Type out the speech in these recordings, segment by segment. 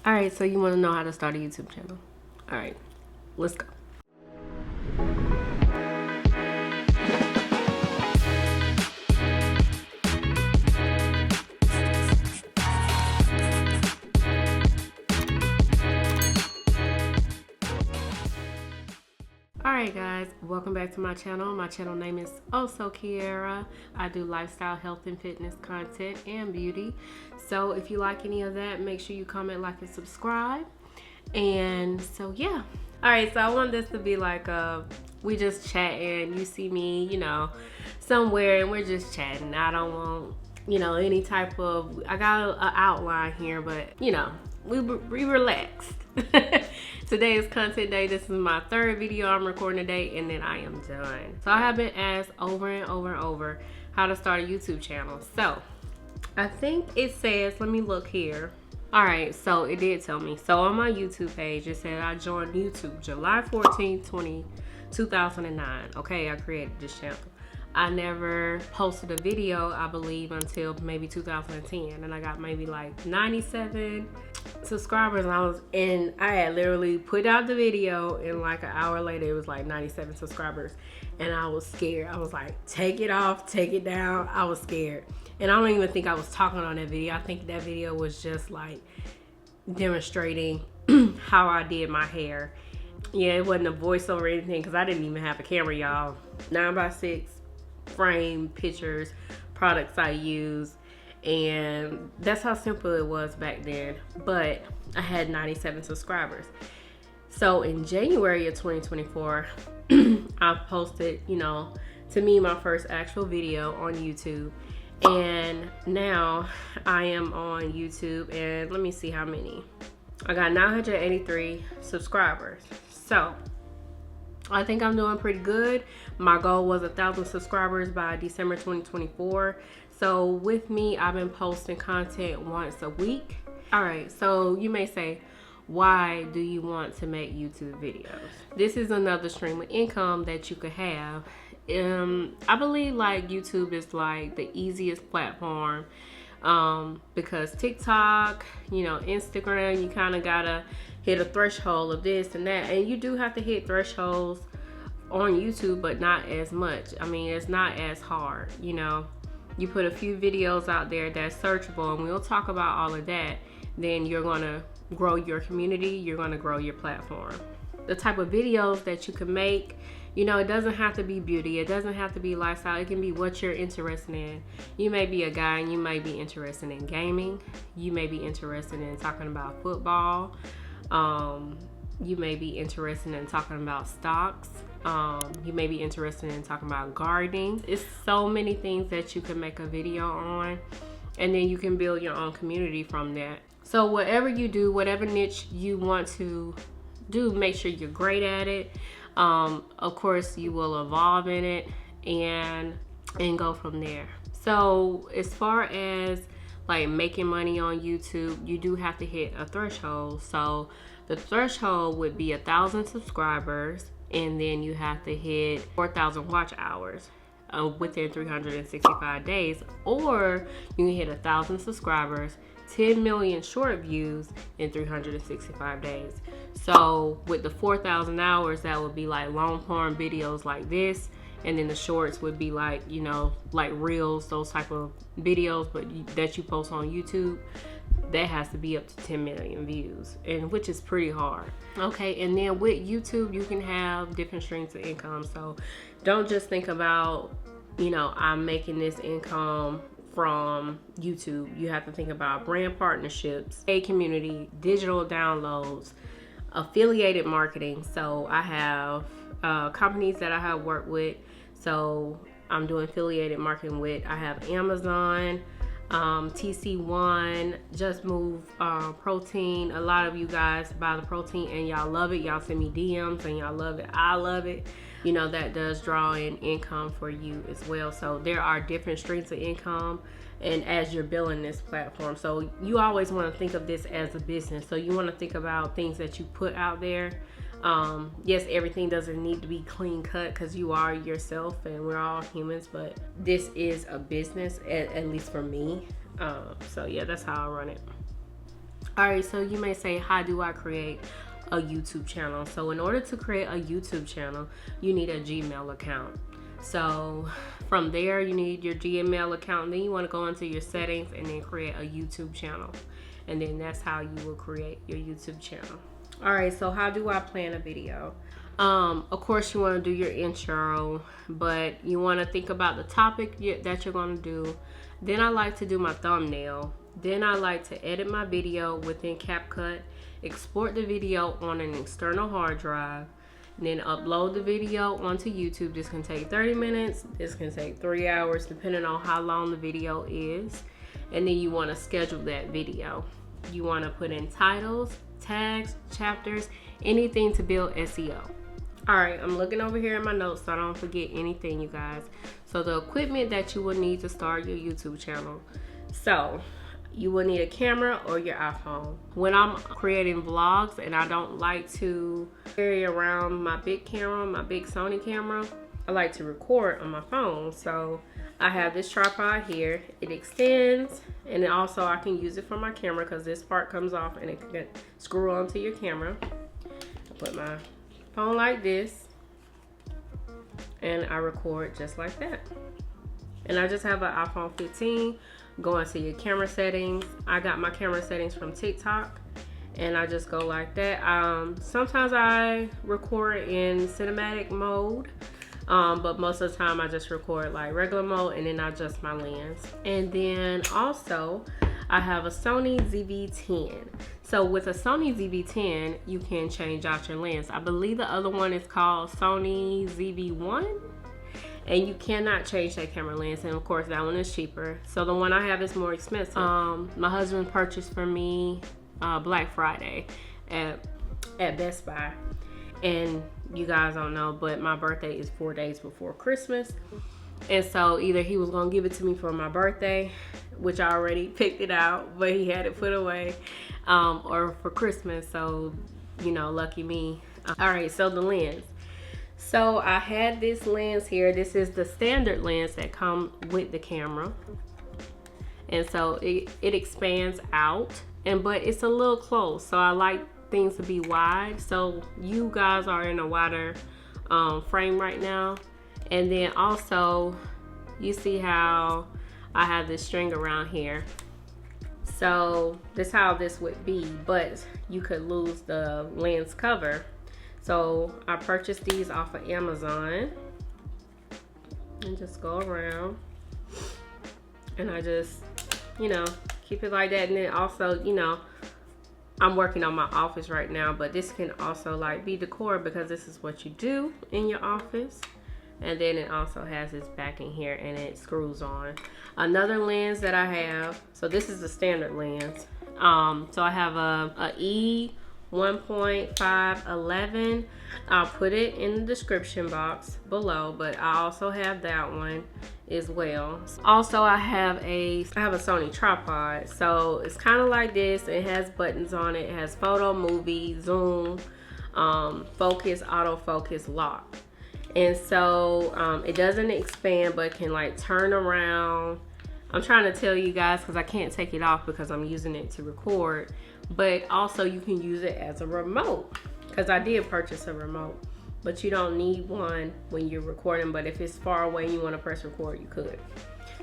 All right, so you want to know how to start a YouTube channel. All right, let's go. Alright guys, welcome back to my channel. My channel name is OhSoKiaraaa. I do lifestyle, health, and fitness content and beauty. So if you like any of that, make sure you comment, like, and subscribe. And so yeah. Alright, so I want this to be like we just chatting. You see me, you know, somewhere and we're just chatting. I don't want, you know, any type of, I got an outline here, but you know, we relaxed. Today is content day. This is my third video I'm recording today, and then I am done. So I have been asked over and over and over how to start a YouTube channel. So I think it says, let me look here. All right, so it did tell me. So on my YouTube page, it said I joined YouTube July 14, 2009. Okay, I created this channel. I never posted a video, I believe, until maybe 2010, and I got maybe like 97 subscribers. And I had literally put out the video, and like an hour later it was like 97 subscribers, and I was scared. I was like, take it off, take it down. I was scared, and I don't even think I was talking on that video. I think that video was just like demonstrating how I did my hair. Yeah, it wasn't a voiceover or anything, because I didn't even have a camera, y'all. 9x6 frame pictures, products I use, and that's how simple it was back then. But I had 97 subscribers. So in January of 2024, I posted, you know, to me, my first actual video on YouTube. And now I am on YouTube, and let me see how many. I got 983 subscribers. So I think I'm doing pretty good. My goal was 1,000 subscribers by December 2024. So with me, I've been posting content once a week. All right, so you may say, why do you want to make YouTube videos? This is another stream of income that you could have. I believe like YouTube is like the easiest platform, because TikTok, you know, Instagram, you kind of gotta hit a threshold of this and that, and you do have to hit thresholds on YouTube, but not as much. I mean, it's not as hard, you know. You put a few videos out there that's searchable, and we'll talk about all of that, then you're gonna grow your community, you're gonna grow your platform. The type of videos that you can make, you know, it doesn't have to be beauty, it doesn't have to be lifestyle, it can be what you're interested in. You may be a guy and you may be interested in gaming, you may be interested in talking about football, you may be interested in talking about stocks, you may be interested in talking about gardening. It's so many things that you can make a video on, and then you can build your own community from that. So whatever you do, whatever niche you want to do, make sure you're great at it. Of course, you will evolve in it and go from there. So as far as like making money on YouTube, you do have to hit a threshold. So the threshold would be 1,000 subscribers, and then you have to hit 4,000 watch hours within 365 days, or you can hit 1,000 subscribers, 10 million short views in 365 days. So with the 4,000 hours, that would be like long form videos like this, and then the shorts would be like, you know, like reels, those type of videos, but that you post on YouTube. That has to be up to 10 million views, and which is pretty hard. Okay, and then with YouTube, you can have different streams of income. So don't just think about, you know, I'm making this income from YouTube. You have to think about brand partnerships, a community, digital downloads, affiliated marketing. So I have companies that I have worked with. So I'm doing affiliated marketing with, I have Amazon, TC1, Just Move protein. A lot of you guys buy the protein and y'all love it. Y'all send me DMs and y'all love it. I love it. You know, that does draw in income for you as well. So there are different streams of income, and as you're building this platform, so you always want to think of this as a business. So you want to think about things that you put out there. Yes, everything doesn't need to be clean cut, because you are yourself and we're all humans, but this is a business, at least for me. So yeah, that's how I run it. All right, so you may say, how do I create a YouTube channel? So in order to create a YouTube channel, you need a Gmail account. So from there, you need your Gmail account, and then you want to go into your settings and then create a YouTube channel. And then that's how you will create your YouTube channel. All right, so how do I plan a video? Of course, you want to do your intro, but you want to think about the topic that you're going to do. Then I like to do my thumbnail. Then I like to edit my video within CapCut, export the video on an external hard drive, and then upload the video onto YouTube. This can take 30 minutes. This can take 3 hours, depending on how long the video is. And then you want to schedule that video. You want to put in titles, tags, chapters, anything to build SEO. All right, I'm looking over here in my notes so I don't forget anything, you guys. So the equipment that you will need to start your YouTube channel. So you will need a camera or your iPhone. When I'm creating vlogs and I don't like to carry around my big camera, my big Sony camera, I like to record on my phone. So I have this tripod here. It extends, and then also I can use it for my camera because this part comes off and it can screw onto your camera. I put my phone like this and I record just like that. And I just have an iPhone 15. Go into your camera settings. I got my camera settings from TikTok, and I just go like that. Sometimes I record in cinematic mode, but most of the time I just record like regular mode, and then I adjust my lens. And then also I have a Sony ZV-10. So with a Sony ZV-10, you can change out your lens. I believe the other one is called Sony ZV-1. And you cannot change that camera lens, and of course that one is cheaper. So the one I have is more expensive. My husband purchased for me Black Friday at Best Buy. And you guys don't know, but my birthday is 4 days before Christmas. And so either he was gonna give it to me for my birthday, which I already picked it out, but he had it put away, or for Christmas. So, you know, lucky me. All right, so the lens. So I had this lens here. This is the standard lens that comes with the camera. And so it expands out, but it's a little close. So I like things to be wide. So you guys are in a wider frame right now. And then also you see how I have this string around here. So this is how this would be, but you could lose the lens cover. So I purchased these off of Amazon, and just go around, and I just, you know, keep it like that. And then also, you know, I'm working on my office right now, but this can also like be decor because this is what you do in your office. And then it also has this backing here, and it screws on. Another lens that I have, so this is the standard lens. So I have a E 1.511. I'll put it in the description box below, but I also have that one as well. Also, I have a Sony tripod. So it's kind of like this. It has buttons on it. It has photo, movie, zoom, focus, autofocus, lock. And so it doesn't expand, but can like turn around. I'm trying to tell you guys because I can't take it off because I'm using it to record. But also you can use it as a remote, because I did purchase a remote, but you don't need one when you're recording. But if it's far away and you want to press record, you could.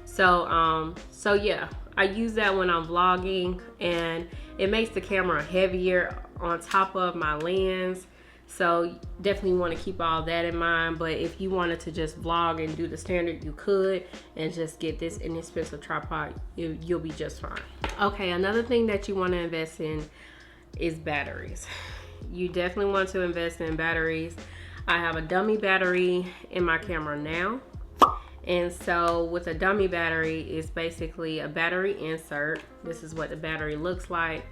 So so yeah, I use that when I'm vlogging, and it makes the camera heavier on top of my lens. So definitely want to keep all that in mind. But if you wanted to just vlog and do the standard, you could, and just get this inexpensive tripod. You'll be just fine. Okay, another thing that you want to invest in is batteries. You definitely want to invest in batteries. I have a dummy battery in my camera now. And so with a dummy battery, it's basically a battery insert. This is what the battery looks like.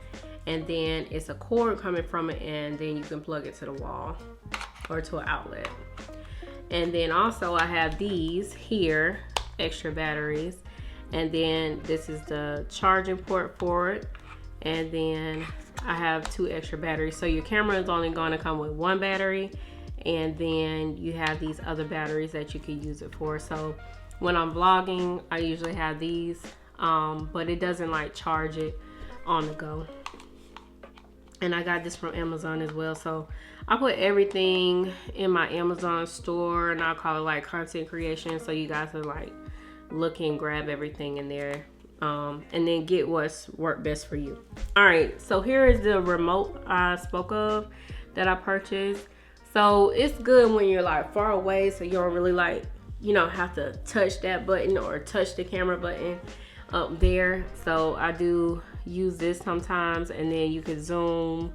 And then it's a cord coming from it, and then you can plug it to the wall or to an outlet. And then also I have these here, extra batteries. And then this is the charging port for it. And then I have 2 extra batteries. So your camera is only going to come with 1 battery. And then you have these other batteries that you can use it for. So when I'm vlogging, I usually have these, but it doesn't like charge it on the go. And I got this from Amazon as well. So I put everything in my Amazon store, and I'll call it like content creation. So you guys are like look and grab everything in there. And then get what's worked best for you. All right, so here is the remote I spoke of that I purchased. So it's good when you're like far away, so you don't really like, you know, have to touch that button or touch the camera button up there. So I do use this sometimes, and then you can zoom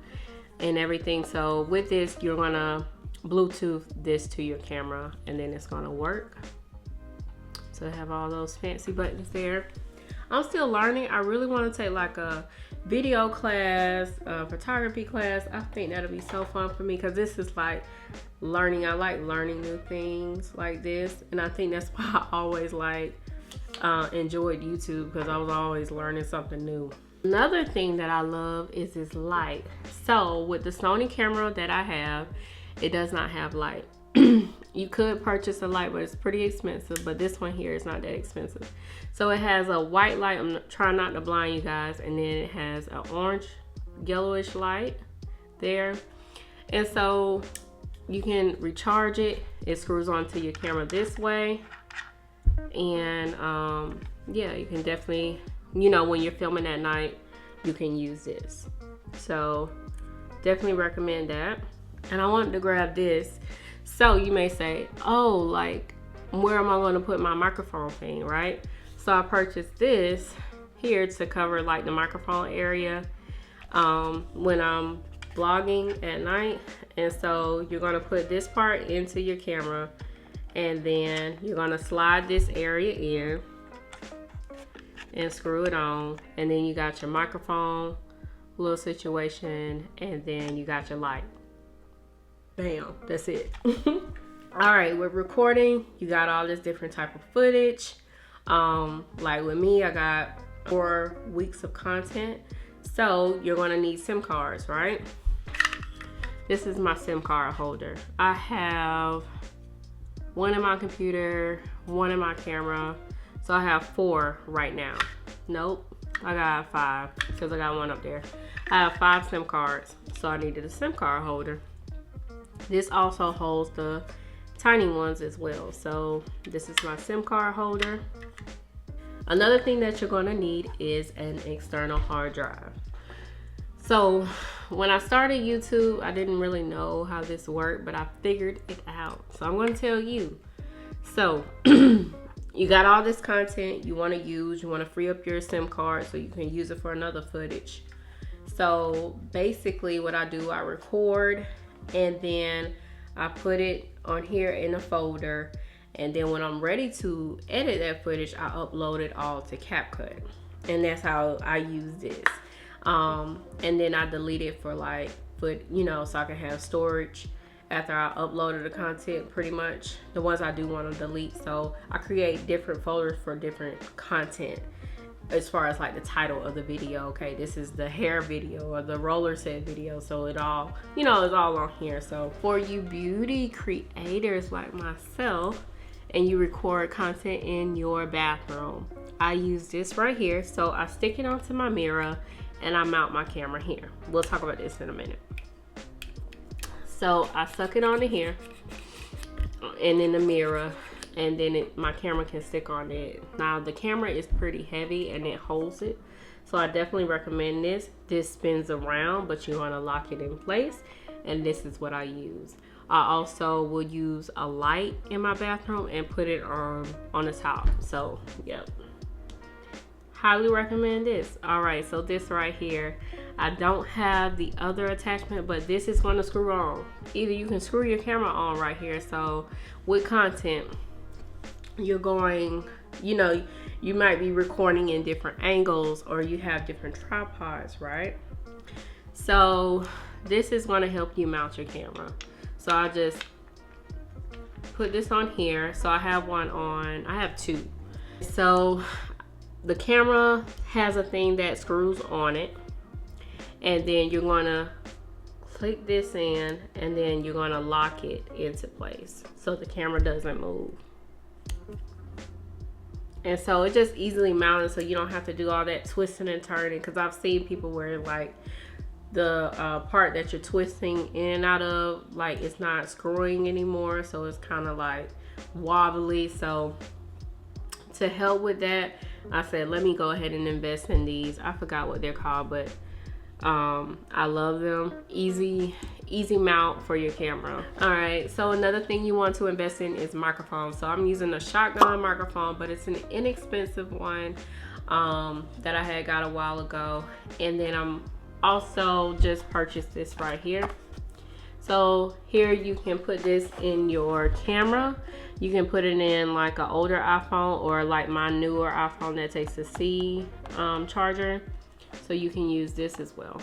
and everything. So with this, you're gonna Bluetooth this to your camera, and then it's gonna work. So I have all those fancy buttons there. I'm still learning. I really want to take like a video class, a photography class. I think that'll be so fun for me, because this is like learning. I like learning new things like this, and I think that's why I always like enjoyed YouTube, because I was always learning something new. Another thing that I love is this light. So with the Sony camera that I have, it does not have light. You could purchase a light, but it's pretty expensive. But this one here is not that expensive. So it has a white light. I'm trying not to blind you guys. And then it has an orange, yellowish light there. And so you can recharge it. It screws onto your camera this way. And yeah, you can definitely, you know, when you're filming at night, you can use this. So definitely recommend that. And I wanted to grab this. So you may say, oh, like, where am I going to put my microphone thing, right? So I purchased this here to cover like the microphone area when I'm vlogging at night. And so you're going to put this part into your camera, and then you're going to slide this area in and screw it on. And then you got your microphone little situation, and then you got your light. Bam, that's it. All right, with recording, you got all this different type of footage. Like with me, I got 4 weeks of content. So you're gonna need SIM cards, right? This is my SIM card holder. I have one in my computer, one in my camera. So I have 4 right now. Nope, I got 5 because I got one up there. I have 5 SIM cards, so I needed a SIM card holder. This also holds the tiny ones as well. So this is my SIM card holder. Another thing that you're going to need is an external hard drive. So when I started YouTube, I didn't really know how this worked, but I figured it out. So I'm going to tell you. So you got all this content you want to use. You want to free up your SIM card so you can use it for another footage. So basically what I do, I record, and then I put it on here in a folder, and then when I'm ready to edit that footage, I upload it all to CapCut, and that's how I use this. And then I delete it for like, you know, so I can have storage after I uploaded the content, pretty much the ones I do want to delete. So I create different folders for different content. As far as like the title of the video, okay, this is the hair video or the roller set video, so it all, you know, it's all on here. So for you beauty creators like myself, and you record content in your bathroom, I use this right here. So I stick it onto my mirror and I mount my camera here. We'll talk about this in a minute. So I suck it onto here and in the mirror, and then my camera can stick on it. Now the camera is pretty heavy and it holds it, so I definitely recommend this. This spins around, but you want to lock it in place, and this is what I use. I also will use a light in my bathroom and put it on the top. So yep, highly recommend this. All right, so this right here, I don't have the other attachment, but this is going to screw on. Either you can screw your camera on right here. So with content, you're going, you know, you might be recording in different angles, or you have different tripods, right? So this is going to help you mount your camera. So I just put this on here. So I have one on, I have 2. So the camera has a thing that screws on it, and then you're going to click this in, and then you're going to lock it into place so the camera doesn't move. And so it just easily mounted, so you don't have to do all that twisting and turning, because I've seen people where like the part that you're twisting in and out of, like it's not screwing anymore, so it's kind of like wobbly. So to help with that, I said let me go ahead and invest in these. I forgot what they're called, but I love them. Easy mount for your camera. All right, so another thing you want to invest in is microphone. So I'm using a shotgun microphone, but it's an inexpensive one that I had got a while ago. And then I'm also just purchased this right here. So here you can put this in your camera. You can put it in like an older iPhone or like my newer iPhone that takes a C charger. So you can use this as well.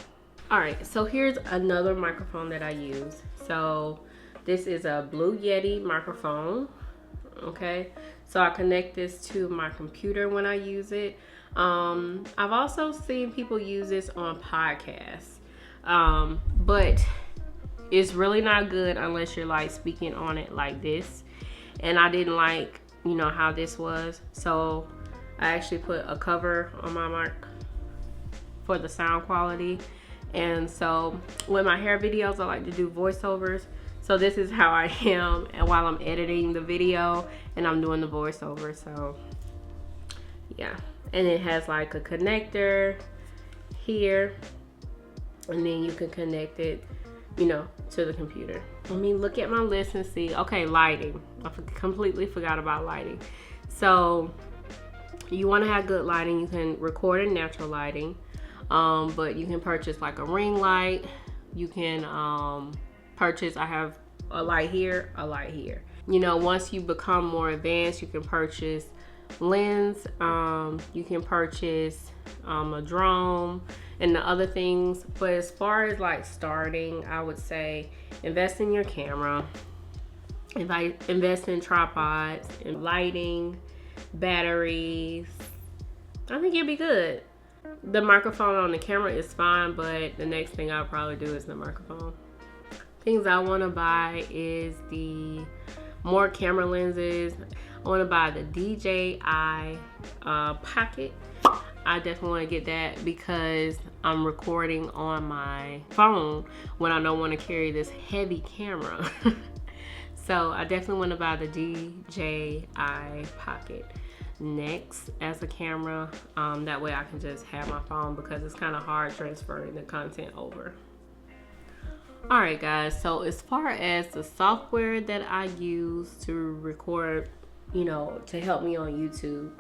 All right, so here's another microphone that I use. So this is a Blue Yeti microphone. Okay, so I connect this to my computer when I use it. I've also seen people use this on podcasts, but it's really not good unless you're like speaking on it like this. And I didn't like, you know, how this was. So I actually put a cover on my mic for the sound quality. And so with my hair videos, I like to do voiceovers. So this is how I am, and while I'm editing the video and I'm doing the voiceover. So yeah, and it has like a connector here, and then you can connect it, you know, to the computer. Let me look at my list and see. Okay, lighting. I completely forgot about lighting. So you want to have good lighting. You can record in natural lighting, but you can purchase like a ring light. You can purchase, I have a light here, a light here. You know, once you become more advanced, you can purchase lens, you can purchase a drone and the other things. But as far as like starting, I would say invest in your camera, invest in tripods and lighting, batteries. I think you'll be good. The microphone on the camera is fine, but the next thing I'll probably do is the microphone. Things I want to buy is the more camera lenses. I want to buy the DJI Pocket. I definitely want to get that because I'm recording on my phone when I don't want to carry this heavy camera. So I definitely want to buy the DJI Pocket next as a camera. That way I can just have my phone because it's kind of hard transferring the content over. All right guys, so as far as the software that I use to record, you know, to help me on YouTube,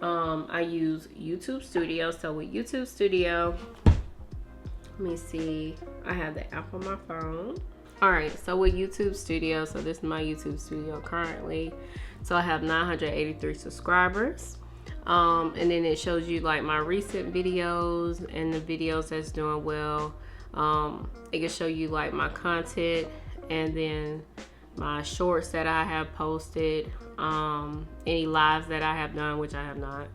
I use YouTube Studio. So with YouTube Studio, let me see, I have the app on my phone. All right, so with YouTube Studio, so this is my YouTube Studio currently. So I have 983 subscribers. And then it shows you like my recent videos and the videos that's doing well. It can show you like my content and then my shorts that I have posted, any lives that I have done, which I have not,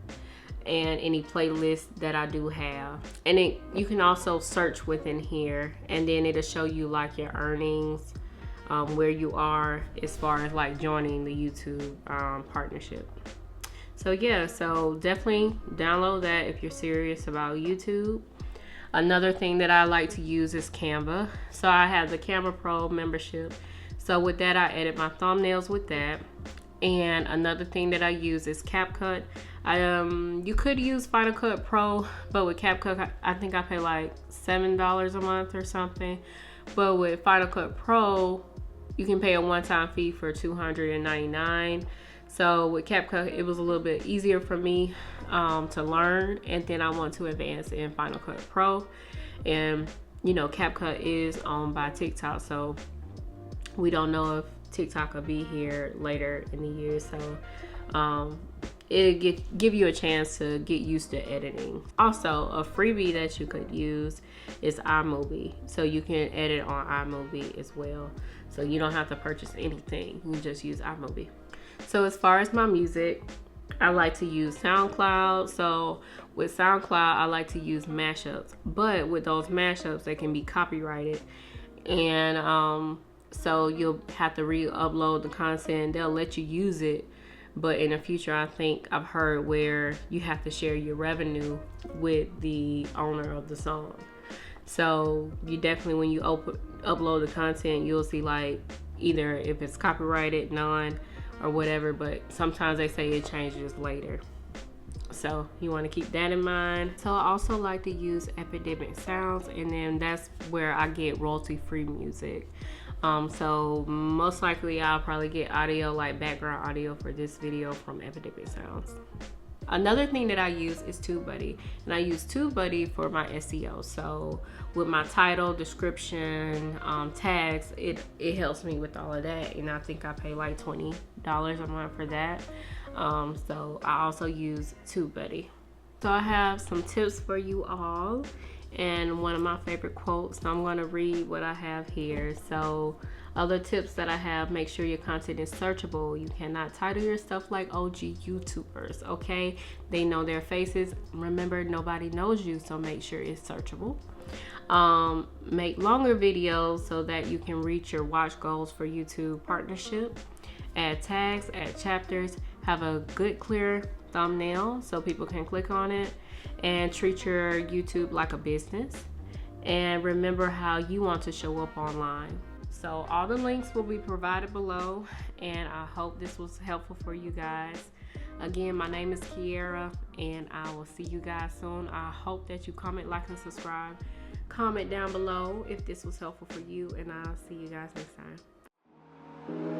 and any playlists that I do have. And you can also search within here, and then it'll show you like your earnings, where you are as far as like joining the YouTube partnership. So yeah, so definitely download that if you're serious about YouTube. Another thing that I like to use is Canva. So I have the Canva Pro membership. So with that, I edit my thumbnails with that. And another thing that I use is CapCut. You could use Final Cut Pro, but with CapCut, I think I pay like $7 a month or something. But with Final Cut Pro, you can pay a one-time fee for $299. So with CapCut, it was a little bit easier for me to learn, and then I want to advance in Final Cut Pro. And you know, CapCut is owned by TikTok, so we don't know if TikTok will be here later in the year. So it'll give you a chance to get used to editing. Also, a freebie that you could use is iMovie. So you can edit on iMovie as well. So you don't have to purchase anything. You just use iMovie. So as far as my music, I like to use SoundCloud. So with SoundCloud, I like to use mashups. But with those mashups, they can be copyrighted. And so you'll have to re-upload the content. They'll let you use it. But in the future, I think I've heard where you have to share your revenue with the owner of the song. So you definitely, when you upload the content, you'll see like either if it's copyrighted, none, or whatever, but sometimes they say it changes later. So you want to keep that in mind. So I also like to use Epidemic Sounds, and then that's where I get royalty-free music. So most likely I'll probably get audio, like background audio for this video, from Epidemic Sounds. Another thing that I use is TubeBuddy, and I use TubeBuddy for my SEO. So with my title, description, tags, it helps me with all of that, and I think I pay like $20 a month for that. So I also use TubeBuddy. So I have some tips for you all, and one of my favorite quotes. So I'm going to read what I have here. So other tips that I have: make sure your content is searchable. You cannot title your stuff like OG YouTubers, okay? They know their faces. Remember, nobody knows you, so make sure it's searchable. Make longer videos so that you can reach your watch goals for YouTube partnership. Add tags, add chapters, have a good clear thumbnail so people can click on it, and treat your YouTube like a business. And remember how you want to show up online. So all the links will be provided below, and I hope this was helpful for you guys. Again, my name is Kiara, and I will see you guys soon. I hope that you comment, like, and subscribe. Comment down below if this was helpful for you, and I'll see you guys next time.